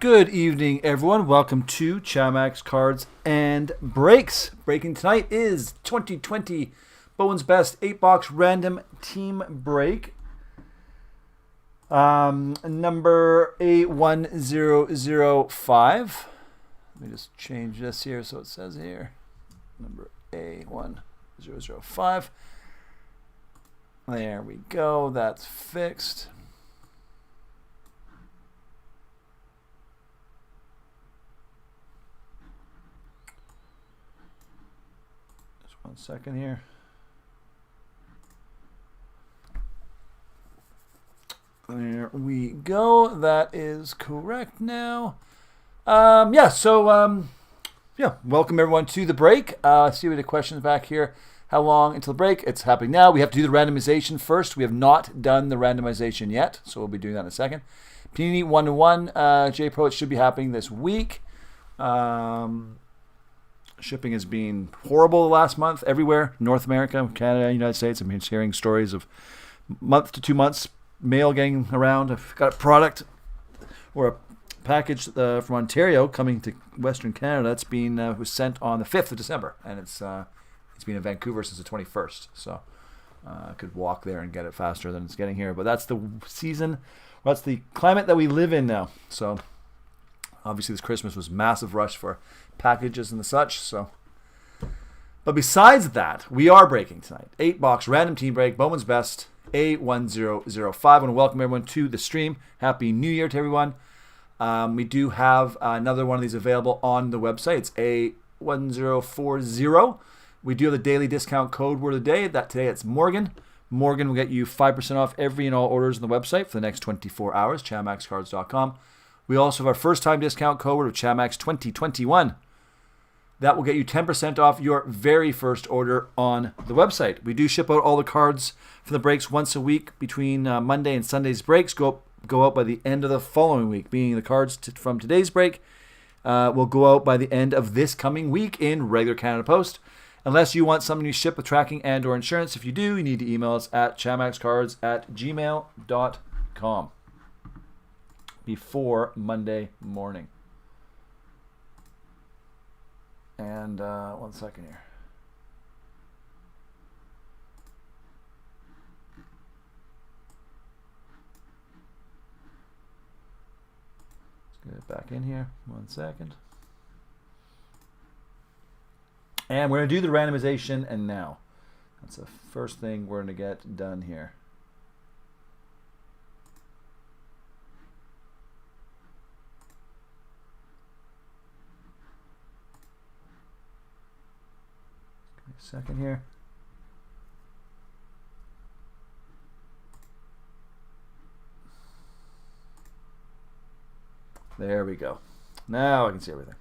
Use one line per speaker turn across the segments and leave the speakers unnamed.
Good evening, everyone. Welcome to Chamax Cards and Breaks. Breaking tonight is 2020 Bowman'S Best 8-box random team break. Number A1005. Let me just change this here so it says here. Number A1005. There we go. That's fixed. Just 1 second here. There we go. That is correct now. Welcome everyone to the break. See what the questions back here. How long until the break? It's happening now. We have to do the randomization first. We have not done the randomization yet, so we'll be doing that in a second. Panini 1-1 J-Pro, it should be happening this week. Shipping has been horrible the last month everywhere. North America, Canada, United States. I'm hearing stories of month to 2 months mail getting around. I've got a product or a package from Ontario coming to Western Canada. It's been was sent on the 5th of December, and it's been in Vancouver since the 21st. So I could walk there and get it faster than it's getting here. But that's the season. That's the climate that we live in now. So obviously this Christmas was massive rush for packages and the such. So, but besides that, we are breaking tonight. 8-box random team break. Bowman's Best A1005. I want to welcome everyone to the stream. Happy New Year to everyone. We do have another one of these available on the website. It's A1040. We do have the daily discount code word of the day. Today it's Morgan. Morgan will get you 5% off every and all orders on the website for the next 24 hours, chamaxcards.com. We also have our first time discount code of Chamax 2021. That will get you 10% off your very first order on the website. We do ship out all the cards for the breaks once a week between Monday and Sunday's breaks. Go out by the end of the following week, meaning the cards from today's break will go out by the end of this coming week in regular Canada Post. Unless you want something to ship with tracking and or insurance. If you do, you need to email us at chamaxcards@gmail.com before Monday morning. And 1 second here. Let's get it back in here. 1 second. And we're going to do the randomization and now. That's the first thing we're going to get done here. Give me a second here. There we go. Now I can see everything.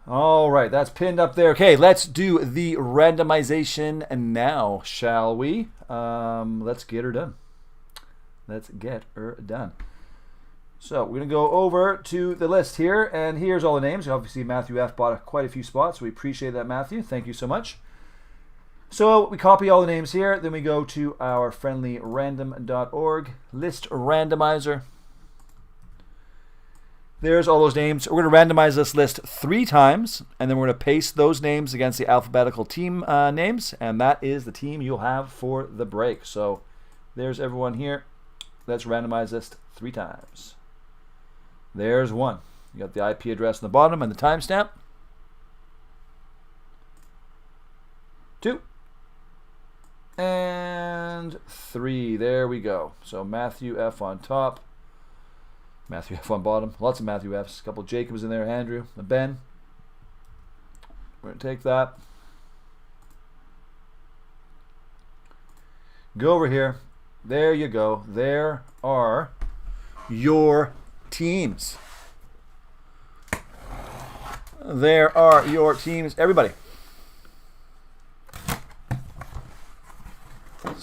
All right, that's pinned up there. Okay, let's do the randomization now, shall we? Let's get her done. So we're going to go over to the list here, and here's all the names. Obviously, Matthew F. bought quite a few spots, so we appreciate that, Matthew. Thank you so much. So we copy all the names here, then we go to our friendly random.org list randomizer. There's all those names. We're going to randomize this list 3 times, and then we're going to paste those names against the alphabetical team names, and that is the team you'll have for the break. So there's everyone here. Let's randomize this 3 times. There's 1. You got the IP address on the bottom and the timestamp. 2. And 3. There we go. So Matthew F. on top. Matthew F. on bottom. Lots of Matthew F's. A couple of Jacobs in there. Andrew. And Ben. We're going to take that. Go over here. There you go. There are your teams. There are your teams. Everybody.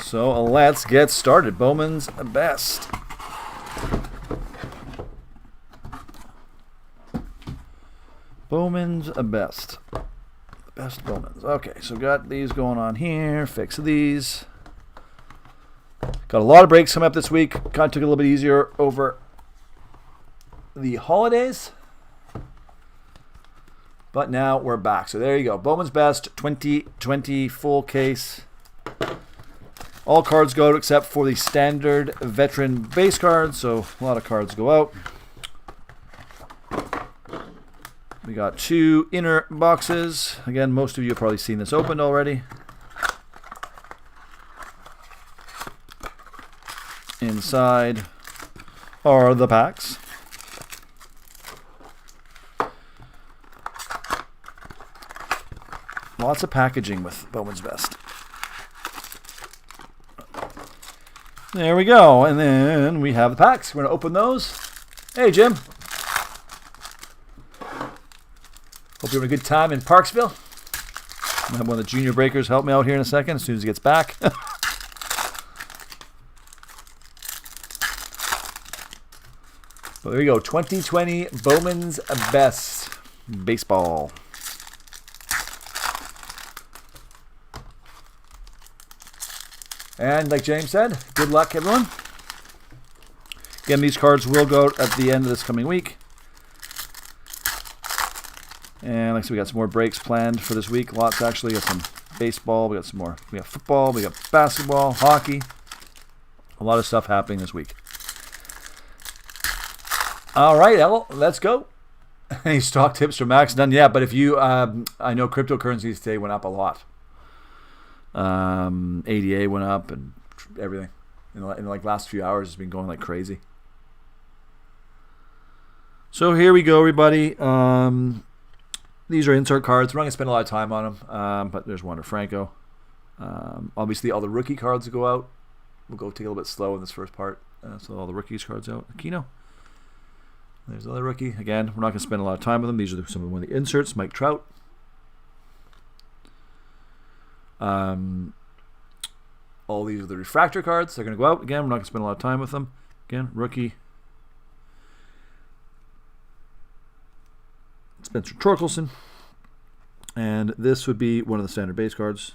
So let's get started. Bowman's Best. Bowman's Best. Best Bowman's. Okay, so got these going on here. Fix these. Got a lot of breaks coming up this week. Kind of took it a little bit easier over the holidays. But now we're back. So there you go. Bowman's Best 2020 full case. All cards go out except for the standard veteran base cards. So a lot of cards go out. We got 2 inner boxes. Again, most of you have probably seen this opened already. Inside are the packs. Lots of packaging with Bowman's Best. There we go. And then we have the packs. We're going to open those. Hey, Jim. Hope you're having a good time in Parksville. I'm going to have one of the junior breakers help me out here in a second as soon as he gets back. But there you go. 2020 Bowman's Best Baseball. And like James said, good luck, everyone. Again, these cards will go out at the end of this coming week. And like I said, we got some more breaks planned for this week. Lots, actually. We got some baseball. We got some more. We got football. We got basketball, hockey. A lot of stuff happening this week. All right, El, let's go. Any stock tips for Max? None yet, but if you, I know cryptocurrencies today went up a lot. ADA went up and everything in the like last few hours has been going like crazy. So here we go, everybody. These are insert cards. We're not gonna spend a lot of time on them, but there's Wander Franco. Obviously, all the rookie cards go out. We'll go take a little bit slow in this first part. So all the rookies cards out. Aquino. There's another rookie. Again, we're not gonna spend a lot of time with them. These are some of the inserts. Mike Trout. All these are the refractor cards. They're going to go out. Again, we're not going to spend a lot of time with them. Again, rookie. Spencer Torkelson. And this would be one of the standard base cards.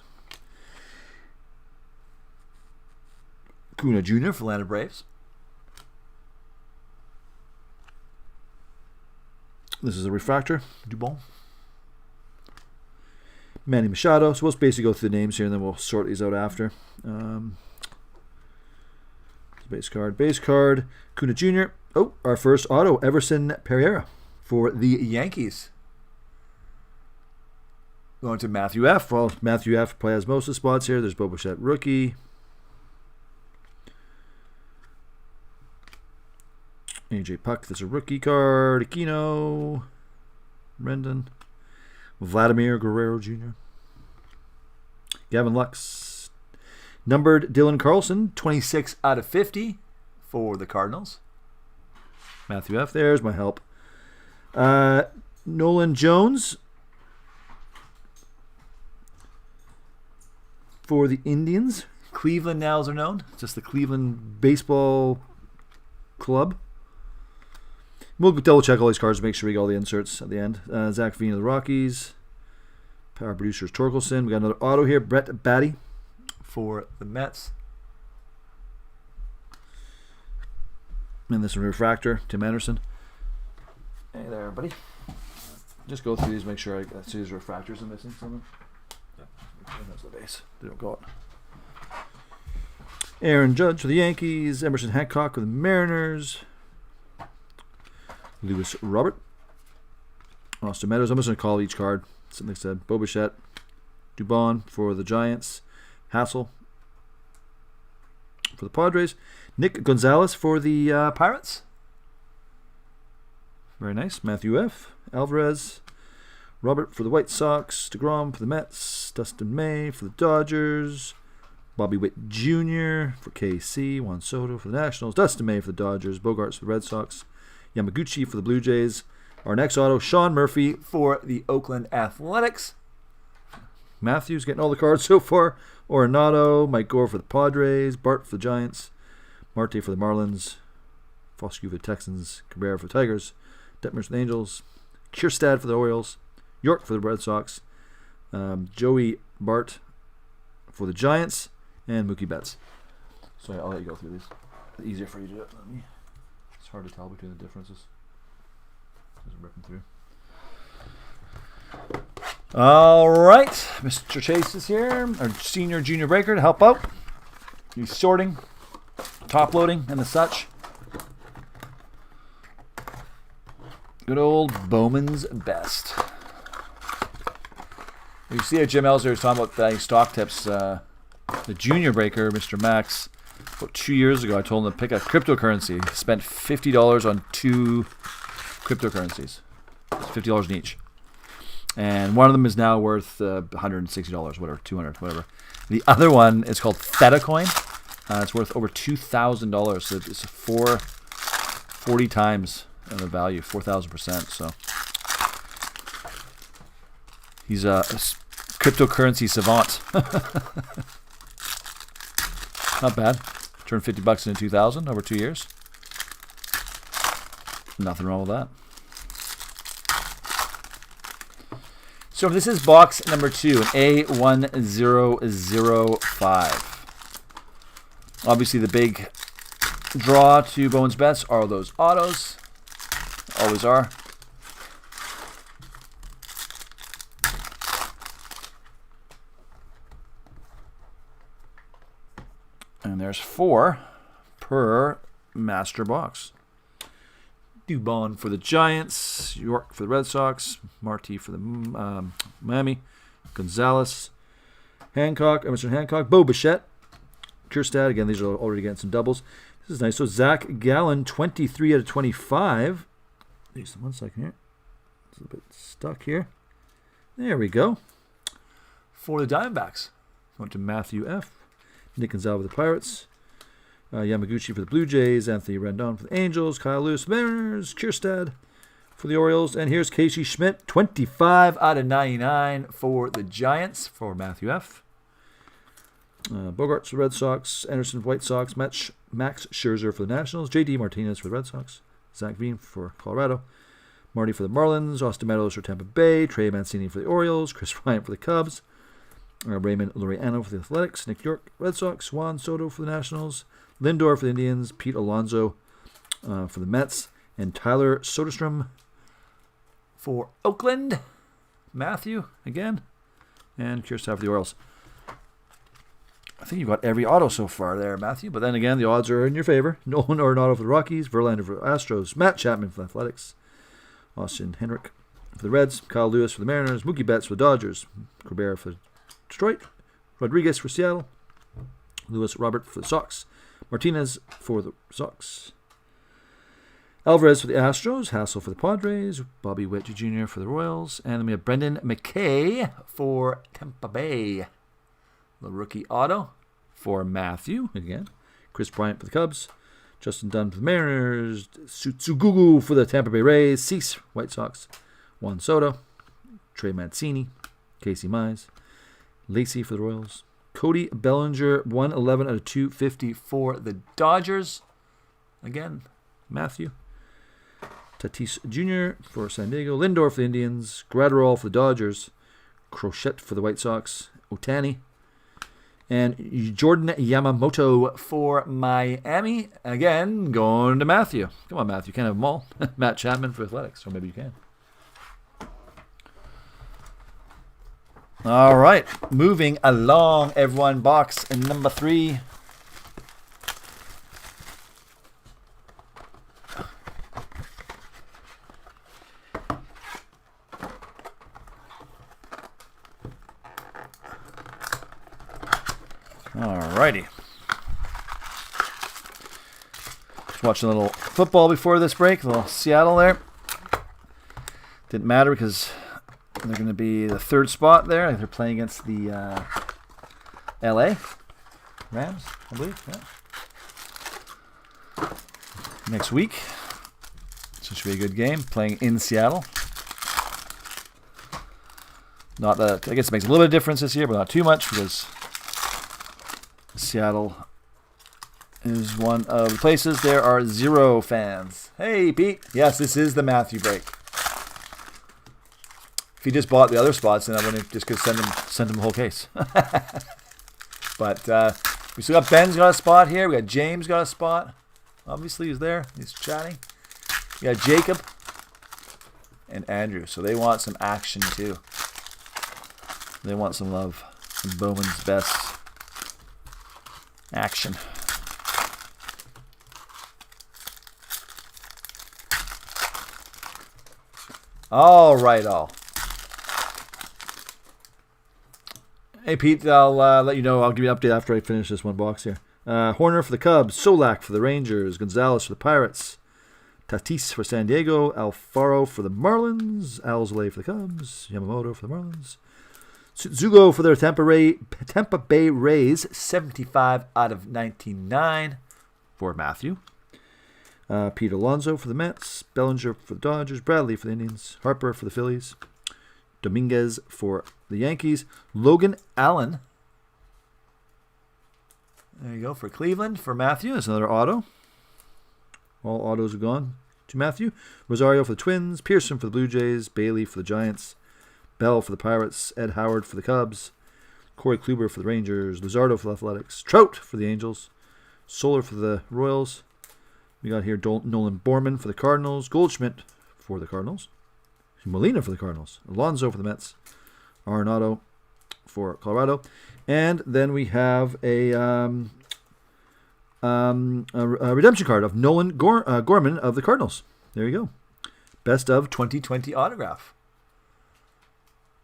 Kuna Jr. for Atlanta Braves. This is a refractor. Dubon. Manny Machado. So we'll basically go through the names here and then we'll sort these out after. Base card. Kuna Jr. Oh, our first auto, Everson Pereira for the Yankees. Going to Matthew F. Well, Matthew F. plays most of the spots here. There's Bo Bichette, rookie. AJ Puck, there's a rookie card. Aquino. Rendon. Vladimir Guerrero Jr. Gavin Lux. Numbered Dylan Carlson, 26 out of 50 for the Cardinals. Matthew F. There's my help. Nolan Jones for the Indians. Cleveland now, as they're known. Just the Cleveland Baseball Club. We'll double check all these cards to make sure we get all the inserts at the end. Zach Veen of the Rockies. Power Producers Torkelson. We got another auto here. Brett Batty for the Mets. And this one, refractor. Tim Anderson. Hey there, everybody. Just go through these, make sure I see these refractors I'm missing something. Yeah, that's the base. They don't go out. Aaron Judge for the Yankees. Emerson Hancock for the Mariners. Lewis Robert. Austin Meadows. I'm just going to call each card. Something said. Bo Bichette. Dubon for the Giants. Hassel for the Padres. Nick Gonzalez for the Pirates. Very nice. Matthew F. Alvarez. Robert for the White Sox. DeGrom for the Mets. Dustin May for the Dodgers. Bobby Witt Jr. for KC. Juan Soto for the Nationals. Dustin May for the Dodgers. Bogarts for the Red Sox. Yamaguchi for the Blue Jays. Our next auto, Sean Murphy for the Oakland Athletics. Matthews getting all the cards so far. Arenado, Mike Gore for the Padres. Bart for the Giants. Marte for the Marlins. Foscue for the Texans. Cabrera for the Tigers. Detmers for the Angels. Kierstad for the Orioles. York for the Red Sox. Joey Bart for the Giants. And Mookie Betts. So yeah, I'll let you go through these. Easier for you to do it than me. It's hard to tell between the differences. Just ripping through. All right, Mr. Chase is here, our senior junior breaker, to help out. He's sorting, top loading, and the such. Good old Bowman's Best. You see Jim Elser was talking about stock tips. The junior breaker, Mr. Max, about 2 years ago, I told him to pick a cryptocurrency. He spent $50 on 2 cryptocurrencies. It's $50 in each. And one of them is now worth $160, whatever, $200, whatever. The other one is called Thetacoin. It's worth over $2,000. So it's 40 times the value, 4,000%. So he's a cryptocurrency savant. Not bad. Turned $50 into 2,000 over 2 years. Nothing wrong with that. So this is box number 2, an A1005. Obviously the big draw to Bowman's Bets are those autos. Always are. And there's 4 per master box. Dubon for the Giants, York for the Red Sox, Marty for the Miami, Gonzalez, Hancock, Emerson Hancock, Bo Bichette, Kierstad. Again, these are already getting some doubles. This is nice. So Zach Gallen, 23 out of 25. Just 1 second here. It's a bit stuck here. There we go. For the Diamondbacks. Went to Matthew F. Nick Gonzalez with the Pirates. Yamaguchi for the Blue Jays, Anthony Rendon for the Angels, Kyle Lewis for the Mariners, Kierstad for the Orioles, and here's Casey Schmidt, 25 out of 99 for the Giants for Matthew F. Bogarts for the Red Sox, Anderson for the White Sox, Max Scherzer for the Nationals, J.D. Martinez for the Red Sox, Zach Veen for Colorado, Marty for the Marlins, Austin Meadows for Tampa Bay, Trey Mancini for the Orioles, Chris Bryant for the Cubs, Raymond Laureano for the Athletics, Nick York, Red Sox, Juan Soto for the Nationals, Lindor for the Indians, Pete Alonso for the Mets, and Tyler Soderstrom for Oakland. Matthew again, and Kierstad for the Orioles. I think you've got every auto so far there, Matthew. But then again, the odds are in your favor. Nolan Arenado for the Rockies, Verlander for the Astros, Matt Chapman for the Athletics, Austin Henrik for the Reds, Kyle Lewis for the Mariners, Mookie Betts for the Dodgers, Cabrera for Detroit, Rodriguez for Seattle, Lewis Robert for the Sox, Martinez for the Sox, Alvarez for the Astros, Hassel for the Padres, Bobby Witt Jr. for the Royals, and then we have Brendan McKay for Tampa Bay. The rookie auto for Matthew, again. Chris Bryant for the Cubs, Justin Dunn for the Mariners, Tsugugu for the Tampa Bay Rays, Cease, White Sox, Juan Soto, Trey Mancini, Casey Mize, Lacey for the Royals, Cody Bellinger, 111 out of 250 for the Dodgers. Again, Matthew. Tatis Jr. for San Diego. Lindor for the Indians. Gratterall for the Dodgers. Crochet for the White Sox. Otani. And Jordan Yamamoto for Miami. Again, going to Matthew. Come on, Matthew. You can't have them all. Matt Chapman for Athletics. Or maybe you can. All right, moving along, everyone. Box number 3. All righty. Just watching a little football before this break. A little Seattle there. Didn't matter because they're going to be the 3rd spot there. They're playing against the LA Rams, I believe. Yeah. Next week. So it should be a good game. Playing in Seattle. Not that, I guess it makes a little bit of difference this year, but not too much because Seattle is one of the places there are 0 fans. Hey, Pete. Yes, this is the Matthew break. If he just bought the other spots, then I wouldn't just could send him the whole case. But we still got Ben's got a spot here. We got James got a spot. Obviously, he's there. He's chatting. We got Jacob. and Andrew. So they want some action too. They want some love. Some Bowman's best action. All right, all. Hey, Pete, I'll let you know. I'll give you an update after I finish this one box here. Horner for the Cubs. Solak for the Rangers. Gonzalez for the Pirates. Tatis for San Diego. Alfaro for the Marlins. Alzolay for the Cubs. Yamamoto for the Marlins. Zugo for their Tampa Bay Rays. 75 out of 99 for Matthew. Pete Alonso for the Mets. Bellinger for the Dodgers. Bradley for the Indians. Harper for the Phillies. Dominguez for the Yankees. Logan Allen. There you go for Cleveland. For Matthew, there's another auto. All autos are gone to Matthew. Rosario for the Twins. Pearson for the Blue Jays. Bailey for the Giants. Bell for the Pirates. Ed Howard for the Cubs. Corey Kluber for the Rangers. Luzardo for the Athletics. Trout for the Angels. Soler for the Royals. We got here Nolan Borman for the Cardinals. Goldschmidt for the Cardinals. Molina for the Cardinals. Alonso for the Mets. Arenado for Colorado. And then we have a redemption card of Nolan Gorman of the Cardinals. There you go. Best of 2020 autograph.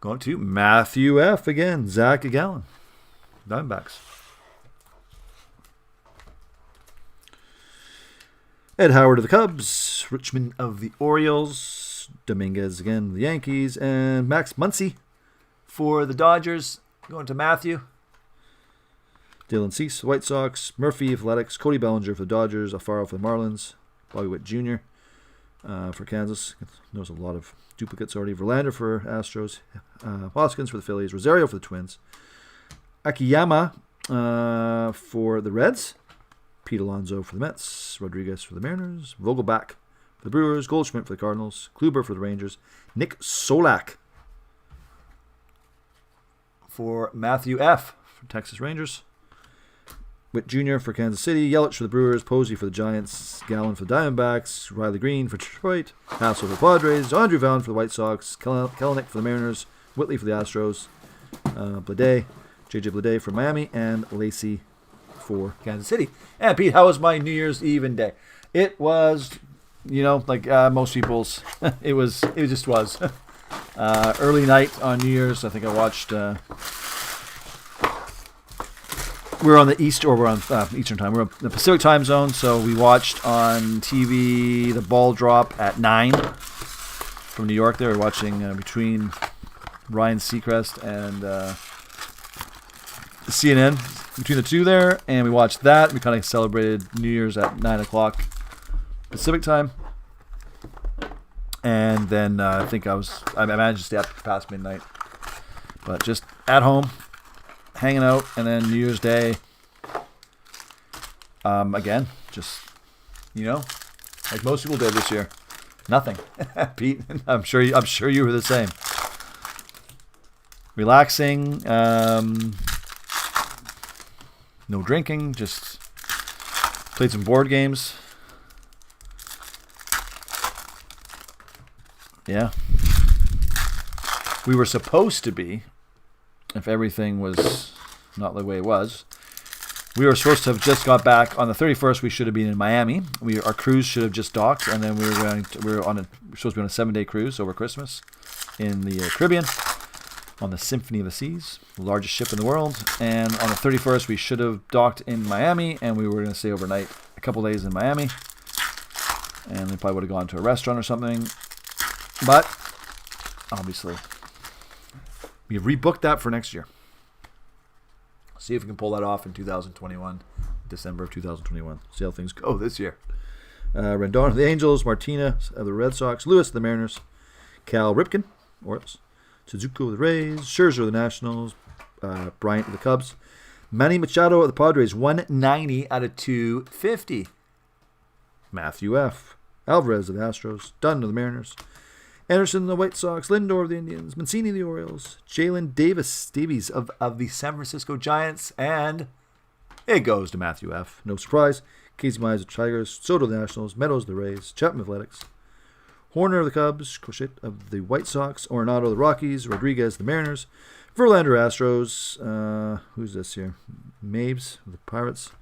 Going to Matthew F. again. Zach Gallen. Diamondbacks. Ed Howard of the Cubs. Richmond of the Orioles. Dominguez again, the Yankees. And Max Muncy for the Dodgers. Going to Matthew. Dylan Cease, White Sox. Murphy, Athletics. Cody Bellinger for the Dodgers. Alfaro for the Marlins. Bobby Witt Jr. For Kansas. There's a lot of duplicates already. Verlander for Astros. Hoskins for the Phillies. Rosario for the Twins. Akiyama for the Reds. Pete Alonso for the Mets. Rodriguez for the Mariners. Vogelbach for the Brewers. Goldschmidt for the Cardinals. Kluber for the Rangers. Nick Solak for Matthew F. for Texas Rangers. Witt Jr. for Kansas City. Yelich for the Brewers. Posey for the Giants. Gallen for the Diamondbacks. Riley Green for Detroit. Hassel for the Padres. Andrew Vaughn for the White Sox. Kelenic for the Mariners. Whitley for the Astros. Blade. JJ Blade for Miami. And Lacey for Kansas City. And Pete, how was my New Year's Eve and day? It was, like most people's, it just was. Early night on New Year's. I think I watched. We're on the we're on Eastern time. We're on the Pacific time zone, so we watched on TV the ball drop at 9 from New York. They were watching between Ryan Seacrest and CNN. Between the two there, and we watched that. We kind of celebrated New Year's at 9 o'clock Pacific time. And then I think I managed to stay up past midnight. But just at home, hanging out, and then New Year's Day, again, just, like most people did this year, nothing. Pete, I'm sure you were the same. Relaxing, no drinking, just played some board games. Yeah. We were supposed to be, if everything was not the way it was, we were supposed to have just got back on the 31st. We should have been in Miami. Our cruise should have just docked, and then we were supposed to be on a 7-day cruise over Christmas in the Caribbean on the Symphony of the Seas, the largest ship in the world. And on the 31st, we should have docked in Miami, and we were going to stay overnight a couple days in Miami. And we probably would have gone to a restaurant or something. But, obviously, we rebooked that for next year. See if we can pull that off in 2021, December of 2021. See how things go this year. Rendon of the Angels, Martinez of the Red Sox, Lewis of the Mariners, Cal Ripken, Orioles, Suzuki of the Rays, Scherzer of the Nationals, Bryant of the Cubs, Manny Machado of the Padres, 190 out of 250. Matthew F. Alvarez of the Astros, Dunn of the Mariners, Anderson of the White Sox, Lindor of the Indians, Mancini of the Orioles, Jalen Davies of the San Francisco Giants, and it goes to Matthew F. No surprise. Casey Mize of the Tigers, Soto of the Nationals, Meadows of the Rays, Chapman Athletics, Horner of the Cubs, Crochet of the White Sox, Arenado of the Rockies, Rodriguez of the Mariners, Verlander Astros, who's this here? Mabes of the Pirates,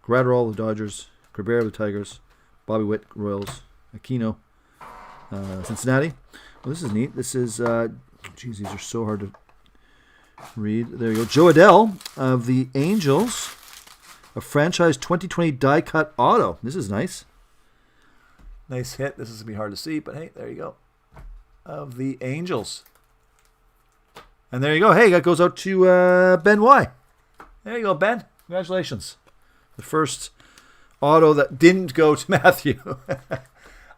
Gratterall of the Dodgers, Cabrera of the Tigers, Bobby Witt Royals, Aquino, Cincinnati. Well, this is neat. This is, geez, these are so hard to read. There you go. Joe Adell of the Angels, a franchise 2020 die cut auto. This is nice. Nice hit. This is going to be hard to see, but hey, there you go. Of the Angels. And there you go. Hey, that goes out to Ben Y. There you go, Ben. Congratulations. The first auto that didn't go to Matthew.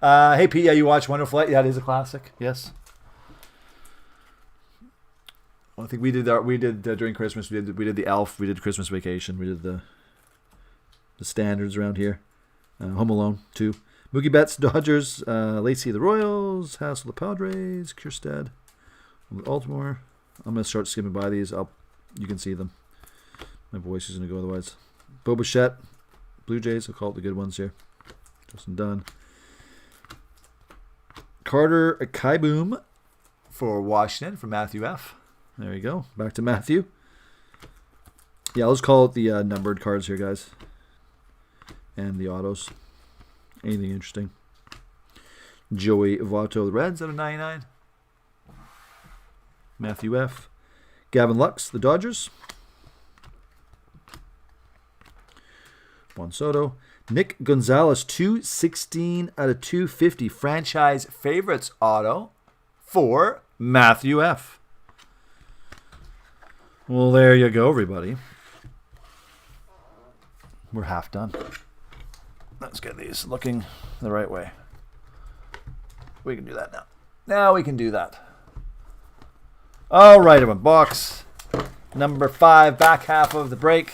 Hey, Pete, yeah, you watch Wonderful Light? Yeah, it is a classic. Yes. Well, I think we did during Christmas. We did the Elf. We did Christmas Vacation. We did the standards around here. Home Alone 2. Mookie Betts, Dodgers. Lacey of the Royals. Hassel of the Padres. Kierstead of Baltimore. I'm going to start skimming by these. You can see them. My voice is going to go otherwise. Bo Bichette, Blue Jays. I'll call it the good ones here. Justin Dunn. Carter Kaiboom for Washington, for Matthew F. There you go. Back to Matthew. Yeah, let's call it the numbered cards here, guys. And the autos. Anything interesting. Joey Votto, the Reds, out of 99. Matthew F. Gavin Lux, the Dodgers. Juan Soto. Nick Gonzalez, 216 out of 250. Franchise favorites auto for Matthew F. Well, there you go, everybody. We're half done. Let's get these looking the right way. We can do that now. Now we can do that. All right, everyone. Box number 5, back half of the break.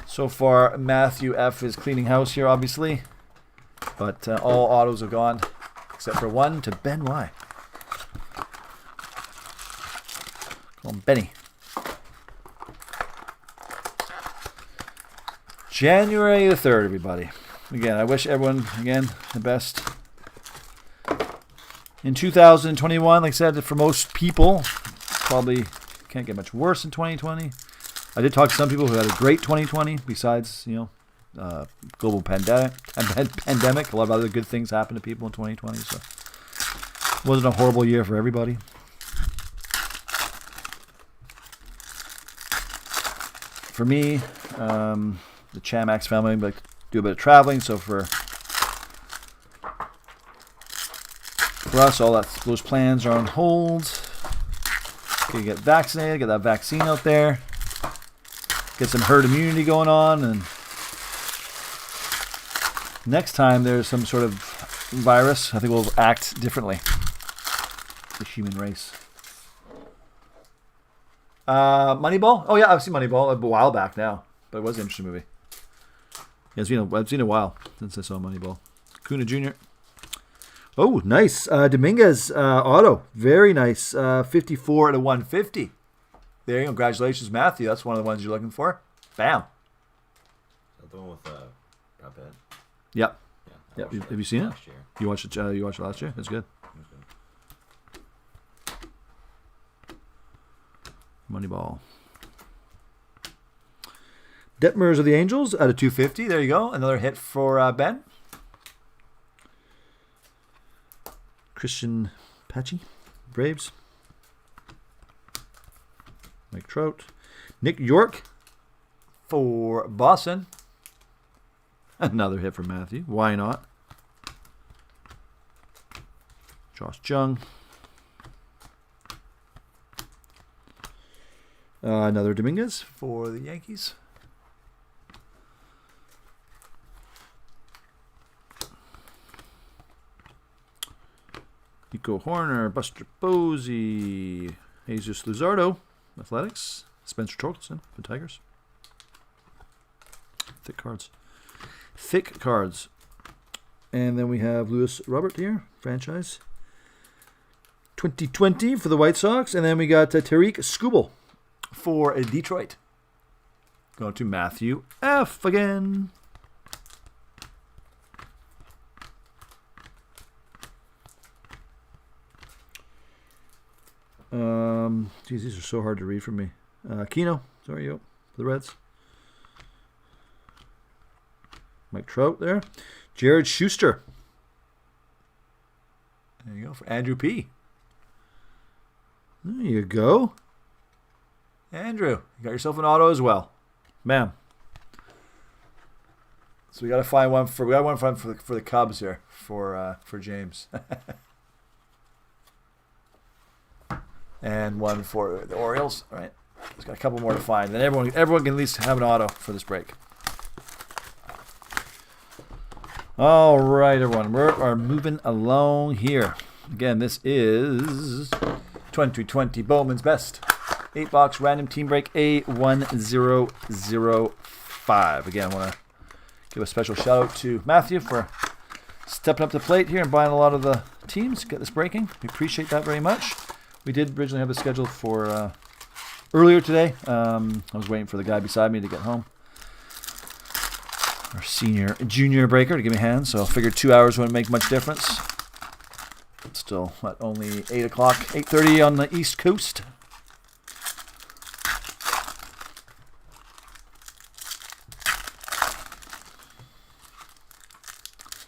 So far, Matthew F. is cleaning house here, obviously. But all autos have gone, except for one to Ben Y. Call him Benny. January the 3rd, everybody. Again, I wish everyone, again, the best. In 2021, like I said, for most people, probably can't get much worse in 2020. I did talk to some people who had a great 2020, besides, global pandemic. A lot of other good things happened to people in 2020, so it wasn't a horrible year for everybody. For me, the Chamax family like to do a bit of traveling, so for us, those plans are on hold. Okay, get vaccinated, get that vaccine out there, get some herd immunity going on, and next time there's some sort of virus, I think we'll act differently. The human race. Moneyball? Oh yeah, I've seen Moneyball a while back now, but it was an interesting movie. Yeah, I've seen a while since I saw Moneyball. Kuna Jr. Oh, nice. Dominguez auto. Very nice. 54 out of 150. There you go. Congratulations, Matthew. That's one of the ones you're looking for. Bam.
Is that the one with Brad Pitt?
Yep.
Yeah.
Have you seen it?
Last year.
You watched it. You watched it last year. That's good. Moneyball. Detmers of the Angels out of 250. There you go. Another hit for Ben. Christian Patchy, Braves. Mike Trout. Nick York for Boston. Another hit for Matthew. Why not? Josh Jung. Another Dominguez for the Yankees. Nico Horner, Buster Posey, Jesus Luzardo, Athletics, Spencer Torkelson for Tigers. Thick cards. And then we have Lewis Robert here, franchise. 2020 for the White Sox. And then we got Tariq Skubal for Detroit. Go to Matthew F. again. Geez, these are so hard to read for me. Keno, sorry, you for the Reds. Mike Trout there. Jared Schuster. There you go for Andrew P. There you go. Andrew, you got yourself an auto as well. Ma'am. So we got to find one for the Cubs here for James. And one for the Orioles. All right. There's got a couple more to find. Then everyone can at least have an auto for this break. All right, everyone. We are moving along here. Again, this is 2020 Bowman's Best 8-box random team break A1005. Again, I want to give a special shout out to Matthew for stepping up to the plate here and buying a lot of the teams. Get this breaking. We appreciate that very much. We did originally have it scheduled for earlier today. I was waiting for the guy beside me to get home. Our junior breaker to give me a hand, so I figured 2 hours wouldn't make much difference. It's still only 8 o'clock, 8:30 on the East Coast.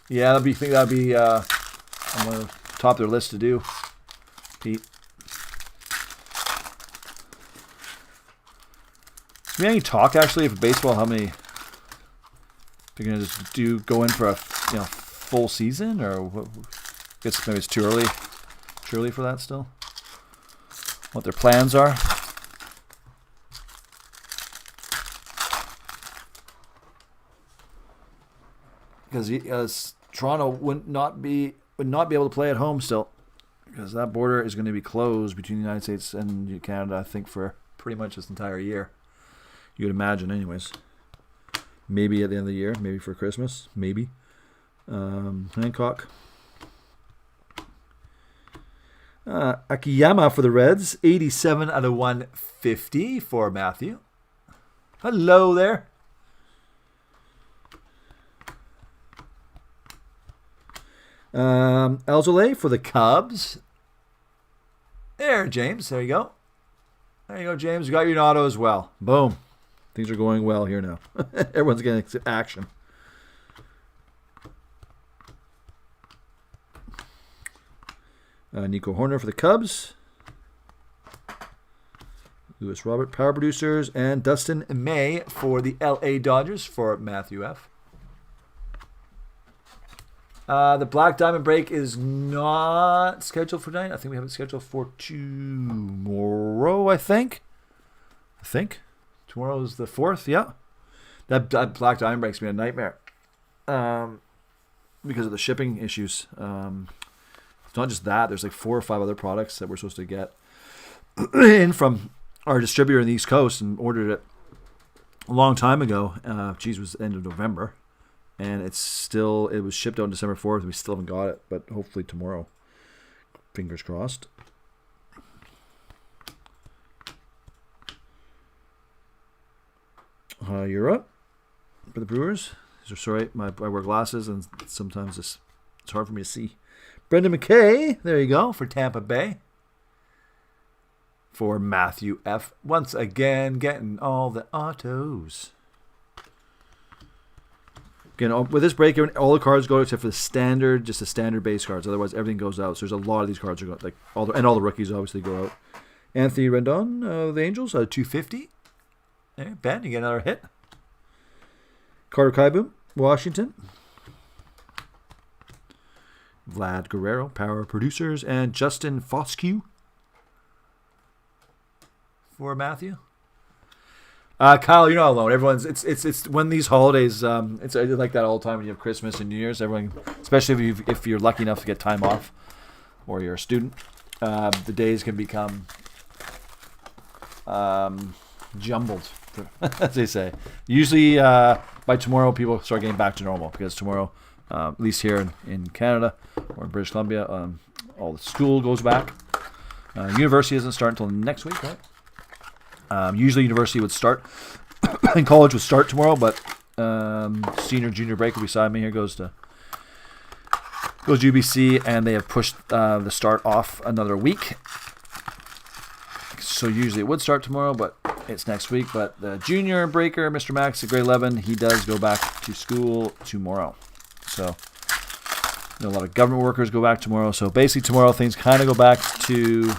Yeah, I think that'd be on the top of their list to do, Pete. Do we have any talk actually of baseball? How many? If you're gonna just go in for a full season, or what? I guess maybe it's too early for that still. What their plans are? Because Toronto would not be able to play at home still, because that border is going to be closed between the United States and Canada, I think, for pretty much this entire year. You would imagine, anyways. Maybe at the end of the year, maybe for Christmas, maybe. Hancock. Akiyama for the Reds, 87 out of 150 for Matthew. Hello there. Alzolay for the Cubs. There, James. There you go. There you go, James. You got your auto as well. Boom. Things are going well here now. Everyone's getting action. Nico Horner for the Cubs. Lewis Robert, Power Producers. And Dustin May for the LA Dodgers for Matthew F. The Black Diamond break is not scheduled for tonight. I think we have it scheduled for tomorrow, I think. Tomorrow is the 4th, yeah. That Black Diamond break's been a nightmare because of the shipping issues. It's not just that. There's like 4 or 5 other products that we're supposed to get in from our distributor in the East Coast and ordered it a long time ago. It was the end of November. And it was shipped out on December 4th. We still haven't got it, but hopefully tomorrow. Fingers crossed. You're up for the Brewers. These are sorry, I wear glasses and sometimes it's hard for me to see. Brendan McKay, there you go, for Tampa Bay. For Matthew F. Once again, getting all the autos. Again, with this break, all the cards go except for the standard base cards. Otherwise, everything goes out. So there's a lot of these cards are going, all the rookies obviously go out. Anthony Rendon of the Angels, 250. There, Ben, you get another hit. Carter Kieboom, Washington. Vlad Guerrero, Power Producers, and Justin Foscue for Matthew. Kyle, you're not alone. Everyone's it's when these holidays. It's like that all the time when you have Christmas and New Year's. Everyone, especially if you're lucky enough to get time off, or you're a student, the days can become jumbled, as they say. Usually, by tomorrow, people start getting back to normal because tomorrow, at least here in Canada or in British Columbia, all the school goes back. University doesn't start until next week, right? Usually university would start and college would start tomorrow, but senior junior breaker beside me here goes UBC, and they have pushed the start off another week. So usually it would start tomorrow, but it's next week. But the junior breaker, Mr. Max at grade 11, he does go back to school tomorrow. So a lot of government workers go back tomorrow. So basically tomorrow things kind of go back to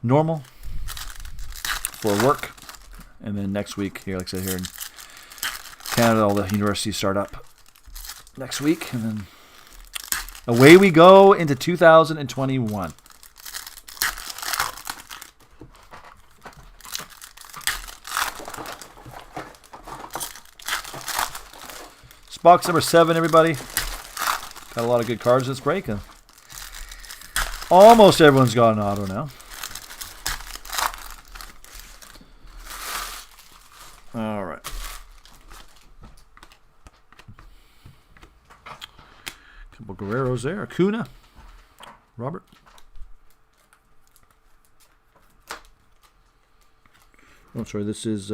normal for work. And then next week, here, like I said, here in Canada, all the universities start up next week. And then away we go into 2021. It's box number 7, everybody. Got a lot of good cards this break. And almost everyone's got an auto now. All right. Couple Guerreros there. Acuna. Robert. Oh, sorry. This is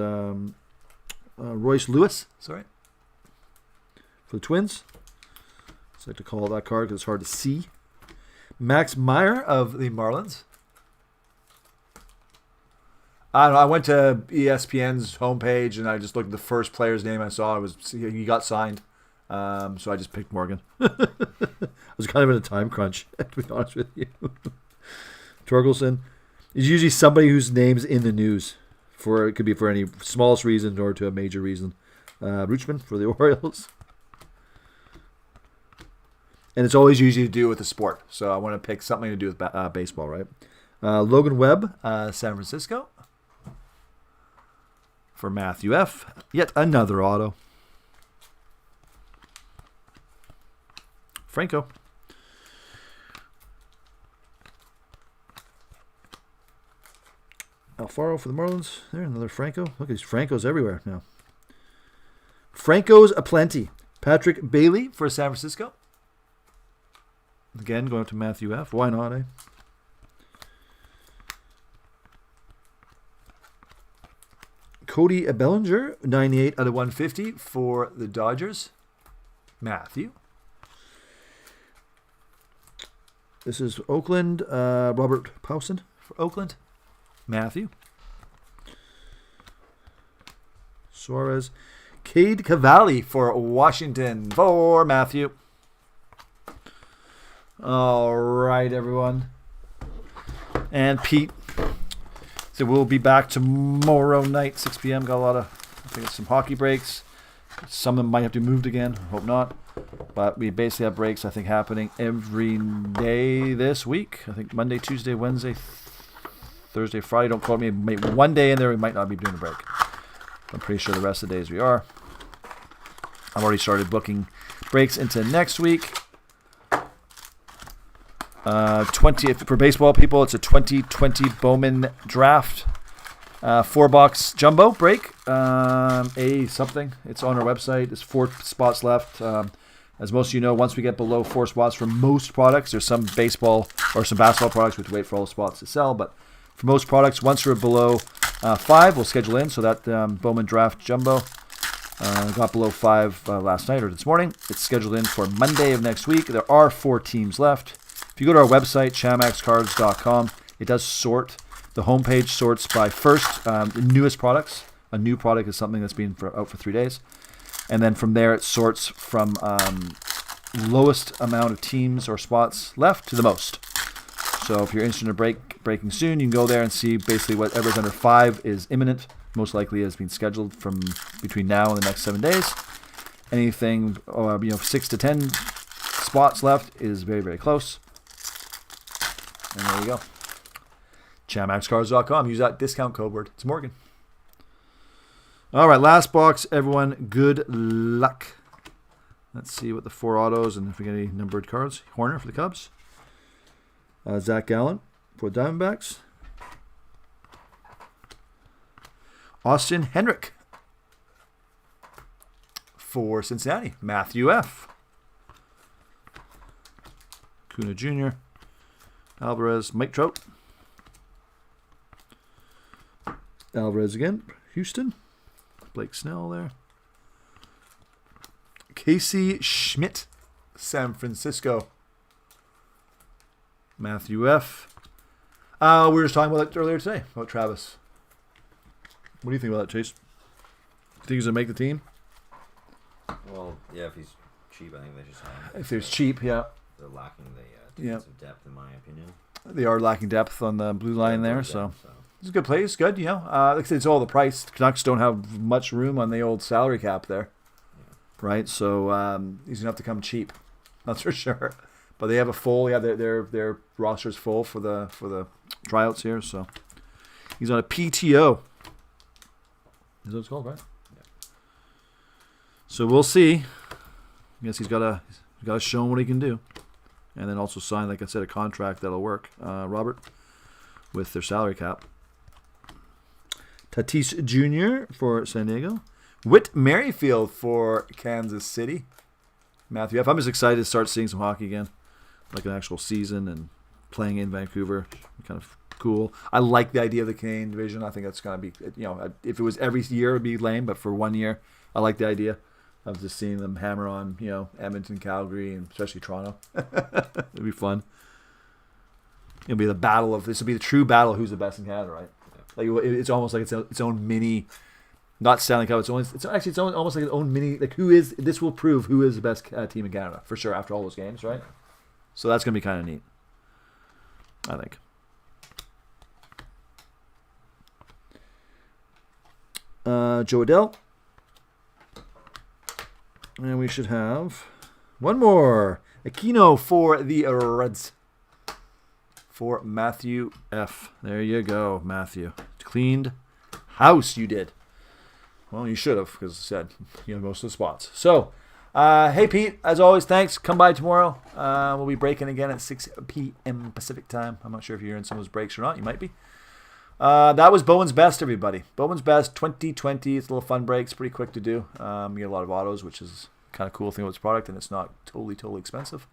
Royce Lewis. Sorry. For the Twins. I like to call that card because it's hard to see. Max Meyer of the Marlins. I don't know. I went to ESPN's homepage and I just looked at the first player's name I saw. He got signed, so I just picked Morgan. I was kind of in a time crunch, to be honest with you. Torkelson is usually somebody whose name's in the news. It could be for any smallest reason or to a major reason. Rutschman for the Orioles. And it's always usually to do with the sport. So I want to pick something to do with baseball, right? Logan Webb, San Francisco. For Matthew F. Yet another auto. Franco. Alfaro for the Marlins. There, another Franco. Look at these Francos everywhere now. Francos aplenty. Patrick Bailey for San Francisco. Again, going up to Matthew F. Why not, eh? Cody Bellinger, 98 out of 150 for the Dodgers. Matthew. This is Oakland. Robert Powson for Oakland. Matthew. Suarez. Cade Cavalli for Washington for Matthew. All right, everyone. And Pete. So we'll be back tomorrow night, 6 p.m. Got a lot of, I think it's some hockey breaks. Some of them might have to be moved again. Hope not. But we basically have breaks, I think, happening every day this week. I think Monday, Tuesday, Wednesday, Thursday, Friday. Don't quote me. Maybe one day in there we might not be doing a break. I'm pretty sure the rest of the days we are. I've already started booking breaks into next week. 20 for baseball people, it's a 2020 Bowman draft 4-box jumbo break. A something. It's on our website. There's 4 spots left. As most of you know, once we get below 4 spots for most products, there's some baseball or some basketball products we have to wait for all the spots to sell. But for most products, once we're below 5, we'll schedule in. So that Bowman draft jumbo got below 5 last night or this morning. It's scheduled in for Monday of next week. There are 4 teams left. If you go to our website, chamaxcards.com, it does sort. The homepage sorts by first, the newest products. A new product is something that's been out for 3 days. And then from there, it sorts from lowest amount of teams or spots left to the most. So if you're interested in breaking soon, you can go there and see basically whatever's under 5 is imminent. Most likely has been scheduled from between now and the next 7 days. Anything, 6 to 10 spots left is very, very close. And there you go. ChamaxCards.com. Use that discount code word. It's Morgan. All right, last box, everyone. Good luck. Let's see what the 4 autos and if we get any numbered cards. Horner for the Cubs. Zach Gallen for the Diamondbacks. Austin Henrik for Cincinnati. Matthew F. Kuna Jr. Alvarez, Mike Trout. Alvarez again. Houston. Blake Snell there. Casey Schmidt, San Francisco. Matthew F. We were just talking about that earlier today, about Travis. What do you think about that, Chase? Do you think he's going to make the team?
Well, yeah, if he's cheap, I think they just have him.
If he's cheap, yeah.
They're lacking the defensive depth, in my opinion.
They are lacking depth on the blue line there, so it's a good play. It's good, Like I said, it's all the price. The Canucks don't have much room on the old salary cap there, right? So he's gonna have to come cheap, that's for sure. But they have a full, their roster's full for the tryouts here. So he's on a PTO. Is that what it's called, right? Yeah. So we'll see. I guess he's got to show him what he can do. And then also sign, like I said, a contract that'll work, Robert, with their salary cap. Tatis Jr. for San Diego. Whit Merrifield for Kansas City. Matthew F. I'm just excited to start seeing some hockey again, like an actual season and playing in Vancouver. Kind of cool. I like the idea of the Canadian division. I think that's going to be, if it was every year, it would be lame, but for 1 year, I like the idea of just seeing them hammer on, Edmonton, Calgary, and especially Toronto. It'd be fun. It'll be this will be the true battle of who's the best in Canada, right? Yeah. Like it's almost like its own mini, not Stanley Cup. It's almost like its own mini. Like this will prove who is the best team in Canada for sure after all those games, right? So that's gonna be kind of neat, I think. Joe Adell. And we should have one more. Aquino for the Reds. For Matthew F. There you go, Matthew. Cleaned house you did. Well, you should have, because I said, most of the spots. So, hey, Pete, as always, thanks. Come by tomorrow. We'll be breaking again at 6 p.m. Pacific time. I'm not sure if you're in some of those breaks or not. You might be. That was Bowman's Best, everybody. Bowman's Best 2020. It's a little fun break. It's pretty quick to do. You get a lot of autos, which is kind of cool thing about this product, and it's not totally expensive.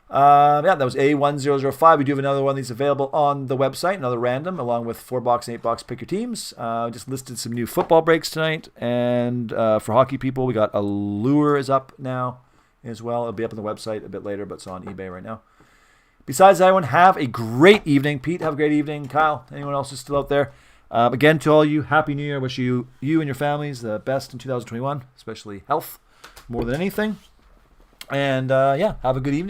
That was A1005. We do have another one of these available on the website, another random, along with 4-box and 8-box pick your teams. Just listed some new football breaks tonight, and for hockey people, we got Allure is up now as well. It'll be up on the website a bit later, but it's on eBay right now. Besides that, everyone, have a great evening. Pete, have a great evening. Kyle, anyone else who's still out there? Again, to all you, Happy New Year. Wish you and your families the best in 2021, especially health more than anything. And, have a good evening.